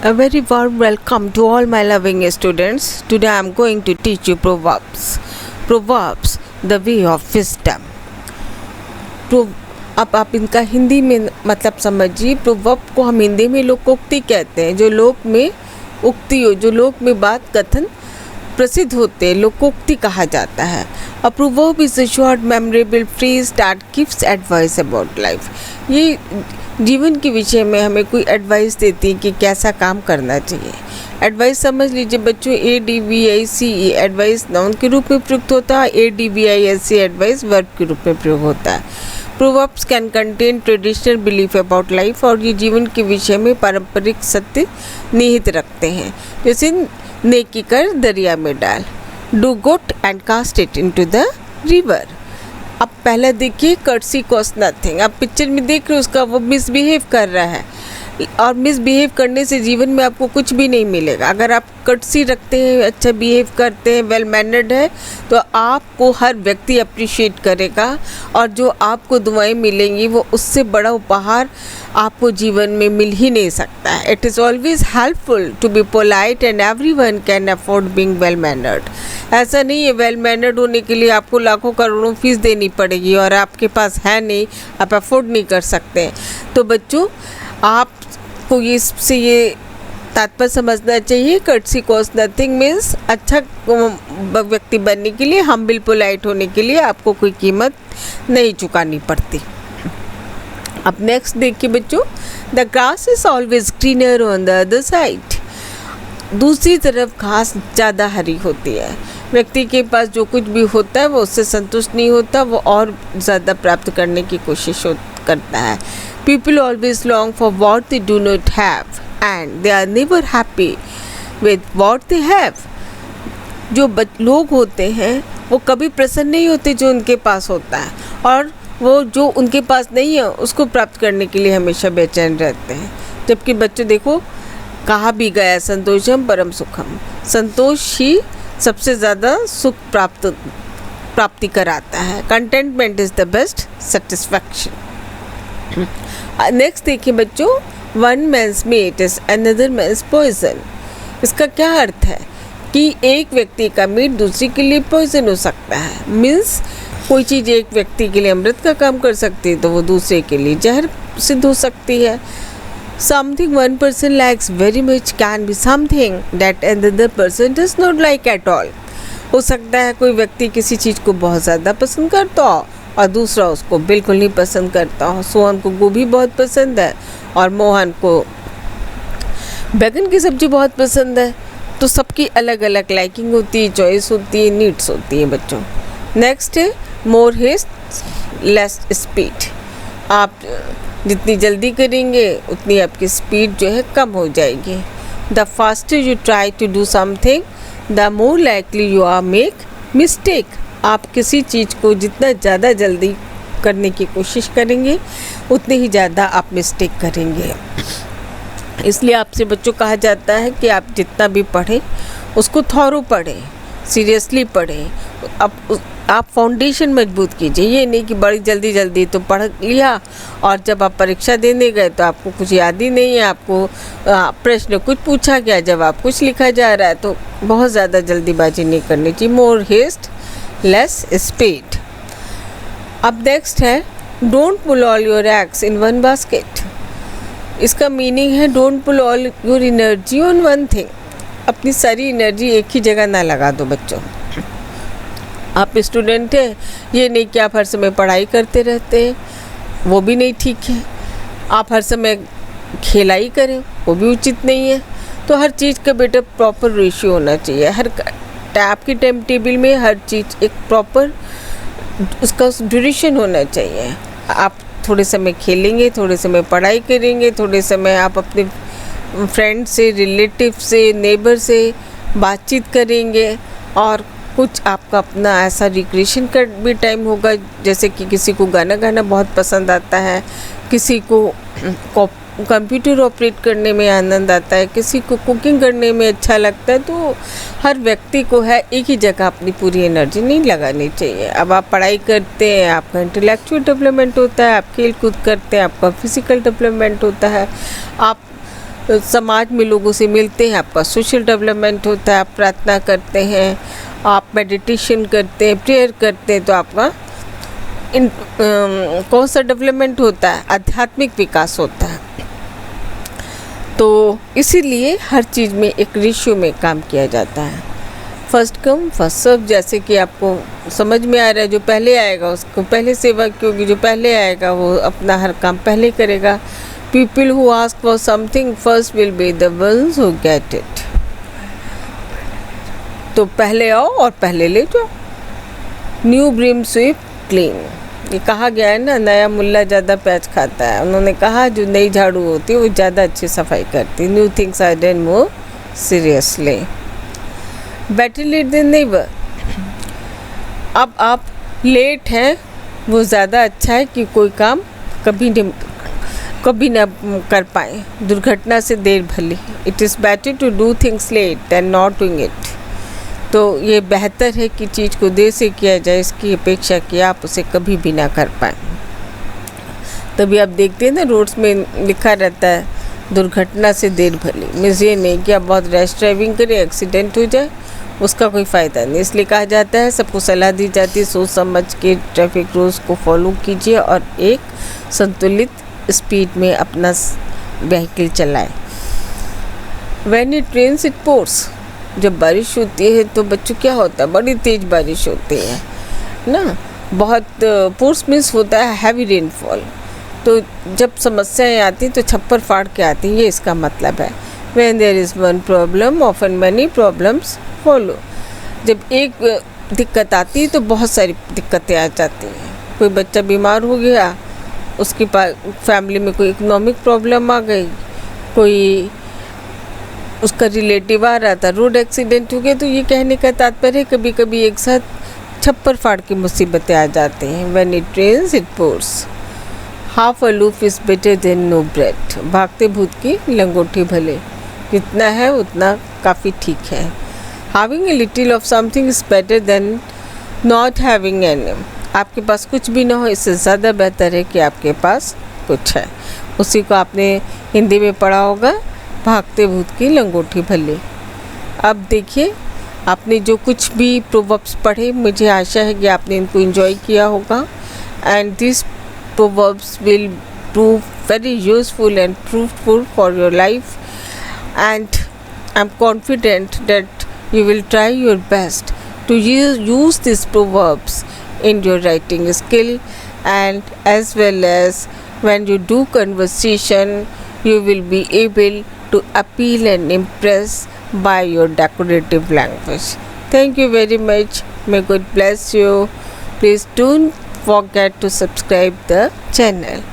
A very warm welcome to all my loving students. Today I am going to teach you Proverbs. Proverbs, the way of wisdom. अब आप इनका हिंदी में मतलब समझिए। Proverb को हम हिंदी में लोकोक्ति कहते हैं, जो लोक में उक्ति हो, जो लोक में बात कथन प्रसिद्ध होते हैं, लोकोक्ति कहा जाता है। A proverb is a short memorable phrase that gives advice about life. ये जीवन के विषय में हमें कोई एडवाइस देती है कि कैसा काम करना चाहिए। एडवाइस समझ लीजिए बच्चों, ADVICE एडवाइस नाउन के रूप में प्रयुक्त होता है, ADVISE एडवाइस वर्ब के रूप में प्रयोग होता है। Proverbs can contain traditional belief about life, और ये जीवन के विषय में पारंपरिक सत्य निहित रखते हैं। जैसे नेकी कर दरिया में डाल, do good and cast it into the river. अब पहला देखिए, कर्सी कॉस्ट नथिंग। आप पिक्चर में देख रहे हो उसका वो मिसबिहेव कर रहा है, और मिसबिहेव करने से जीवन में आपको कुछ भी नहीं मिलेगा। अगर आप कर्सी रखते हैं, अच्छा बिहेव करते हैं, वेल मैनर्ड है, तो आपको हर व्यक्ति अप्रिशिएट करेगा, और जो आपको दुआएं मिलेंगी वो उससे बड़ा उपहार आपको जीवन में मिल ही नहीं सकता है। It is always helpful to be polite and everyone can afford being well mannered. ऐसा नहीं है वेल मैनर्ड होने के लिए आपको लाखों करोड़ों फीस देनी पड़ेगी और आपके पास है नहीं, आप अफोर्ड नहीं कर सकते। तो बच्चों, आपको इससे ये तात्पर्य समझना चाहिए, कर्टसी कॉस्ट नथिंग मीन्स अच्छा व्यक्ति बनने के लिए, हम्बल पोलाइट होने के लिए आपको कोई कीमत नहीं चुकानी पड़ती। अब नेक्स्ट देखिए बच्चों, the grass is always greener on the other side. दूसरी तरफ घास ज़्यादा हरी होती है। व्यक्ति के पास जो कुछ भी होता है वो उससे संतुष्ट नहीं होता, वो और ज़्यादा प्राप्त करने की कोशिश करता है। People always long for what they do not have and they are never happy with what they have. जो लोग होते हैं वो कभी प्रसन्न नहीं होते जो उनके पास होता है, और वो जो उनके पास नहीं है उसको प्राप्त करने के लिए हमेशा बेचैन रहते हैं। जबकि बच्चों देखो, कहा भी गया संतोषम परम सुखम, संतोष ही सबसे ज़्यादा सुख प्राप्ति कराता है। Contentment is the best satisfaction. Next देखिए बच्चों, one man's meat is another man's poison. इसका क्या अर्थ है कि एक व्यक्ति का मीट दूसरे के लिए पॉइजन हो सकता है। मीन्स कोई चीज़ एक व्यक्ति के लिए अमृत का काम कर सकती है तो वो दूसरे के लिए जहर सिद्ध हो सकती है। Something one person likes very much can be something that another person does not like at all. हो सकता है कोई व्यक्ति किसी चीज़ को बहुत ज़्यादा पसंद करता हो और दूसरा उसको बिल्कुल नहीं पसंद करता हो। सोहन को गोभी बहुत पसंद है और मोहन को बैगन की सब्ज़ी बहुत पसंद है। तो सबकी अलग अलग लाइकिंग होती है, चॉइस होती है, नीड्स होती है बच्चों। नेक्स्ट है मोर हेस्ट लेस स्पीड। आप जितनी जल्दी करेंगे उतनी आपकी स्पीड जो है कम हो जाएगी। The faster you try to do something the more likely you are make mistake. आप किसी चीज़ को जितना ज़्यादा जल्दी करने की कोशिश करेंगे उतनी ही ज़्यादा आप मिस्टेक करेंगे। इसलिए आपसे बच्चों कहा जाता है कि आप जितना भी पढ़ें उसको थॉरो पढ़ें, सीरियसली पढ़ें। आप फाउंडेशन मजबूत कीजिए। ये नहीं कि बड़ी जल्दी जल्दी तो पढ़ लिया और जब आप परीक्षा देने गए तो आपको कुछ याद ही नहीं है, आपको प्रश्न कुछ पूछा गया, जवाब कुछ लिखा जा रहा है। तो बहुत ज़्यादा जल्दीबाजी नहीं करनी चाहिए। More haste less speed. अब नेक्स्ट है don't pull all your eggs in one basket. इसका मीनिंग है don't pull all your energy on one thing. अपनी सारी एनर्जी एक ही जगह ना लगा दो बच्चों। आप स्टूडेंट हैं, ये नहीं कि आप हर समय पढ़ाई करते रहते हैं, वो भी नहीं ठीक है। आप हर समय खेला ही करें, वो भी उचित नहीं है। तो हर चीज़ का बेटा प्रॉपर रेशियो होना चाहिए। आपकी टाइम टेबल में हर चीज़ एक प्रॉपर उसका ड्यूरेशन होना चाहिए। आप थोड़े समय खेलेंगे, थोड़े समय पढ़ाई करेंगे, थोड़े समय आप अपने फ्रेंड से, रिलेटिव से, नेबर से बातचीत करेंगे, और कुछ आपका अपना ऐसा रिक्रिएशन का भी टाइम होगा। जैसे कि किसी को गाना गाना बहुत पसंद आता है, किसी को कंप्यूटर ऑपरेट करने में आनंद आता है, किसी को कुकिंग करने में अच्छा लगता है। तो हर व्यक्ति को है एक ही जगह अपनी पूरी एनर्जी नहीं लगानी चाहिए। अब आप पढ़ाई करते हैं, आपका इंटेलेक्चुअल डेवलपमेंट होता है, आप खेल कूद करते हैं, आपका फिजिकल डेवलपमेंट होता है, आप समाज में लोगों से मिलते हैं, आपका सोशल डेवलपमेंट होता है, आप प्रार्थना करते हैं, आप मेडिटेशन करते हैं, प्रेयर करते हैं, तो आपका कौन सा डेवलपमेंट होता है? आध्यात्मिक विकास होता है। तो इसीलिए हर चीज़ में एक रेशियो में काम किया जाता है, फर्स्ट कम फर्स्ट सर्व। जैसे कि आपको समझ में आ रहा है, जो पहले आएगा उसको पहले सेवा की होगी, जो पहले आएगा वो अपना हर काम पहले करेगा। People who ask for something first will be the ones who get it. तो पहले आओ और पहले ले जाओ। न्यू ब्रीम स्वीप क्लीन, ये कहा गया है ना, नया मुल्ला ज़्यादा प्याज खाता है। उन्होंने कहा जो नई झाड़ू होती है वो ज़्यादा अच्छी सफाई करती है। New things are done more seriously, better late than never. अब आप लेट हैं वो ज़्यादा अच्छा है कि कोई काम कभी ना कर पाए। दुर्घटना से देर भली। It is better to do things late than not doing it. तो ये बेहतर है कि चीज़ को देर से किया जाए इसकी अपेक्षा कि आप उसे कभी भी ना कर पाएँ। तभी आप देखते हैं ना, रोड्स में लिखा रहता है दुर्घटना से देर भली। मीन्स ये नहीं कि आप बहुत रैश ड्राइविंग करें, एक्सीडेंट हो जाए, उसका कोई फ़ायदा नहीं। इसलिए कहा जाता है, सबको सलाह दी जाती है, सोच समझ के ट्रैफिक रूल्स को फॉलो कीजिए और एक संतुलित स्पीड में अपना व्हीकल चलाएं। When it rains it pours, जब बारिश होती है तो बच्चों क्या होता है, बड़ी तेज़ बारिश होती है ना, बहुत पोर्स मीन्स होता है हैवी रेनफॉल। तो जब समस्याएं आती तो छप्पर फाड़ के आती, ये इसका मतलब है। When there is one problem often many problems follow. जब एक दिक्कत आती है तो बहुत सारी दिक्कतें आ जाती हैं। कोई बच्चा बीमार हो गया, उसके पास फैमिली में कोई इकोनॉमिक प्रॉब्लम आ गई, कोई उसका रिलेटिव आ रहा था, रोड एक्सीडेंट हो गया। तो ये कहने का तात्पर्य है कभी कभी एक साथ छप्पर फाड़ की मुसीबतें आ जाती हैं। When it rains it pours, half a loaf is better than no bread. भागते भूत की लंगोटी भले, जितना है उतना काफ़ी ठीक है। Having a little of something is better then not having any. आपके पास कुछ भी ना हो, इससे ज़्यादा बेहतर है कि आपके पास कुछ है। उसी को आपने हिंदी में पढ़ा होगा, भागते भूत की लंगोटी भले। अब देखिए, आपने जो कुछ भी प्रोवर्ब्स पढ़े, मुझे आशा है कि आपने इनको एंजॉय किया होगा। And this proverbs will prove very useful and fruitful for your life, and I am confident that you will try your best to use these proverbs in your writing skill, and as well as when you do conversation you will be able to appeal and impress by your decorative language. Thank you very much. May God bless you. Please don't forget to subscribe the channel.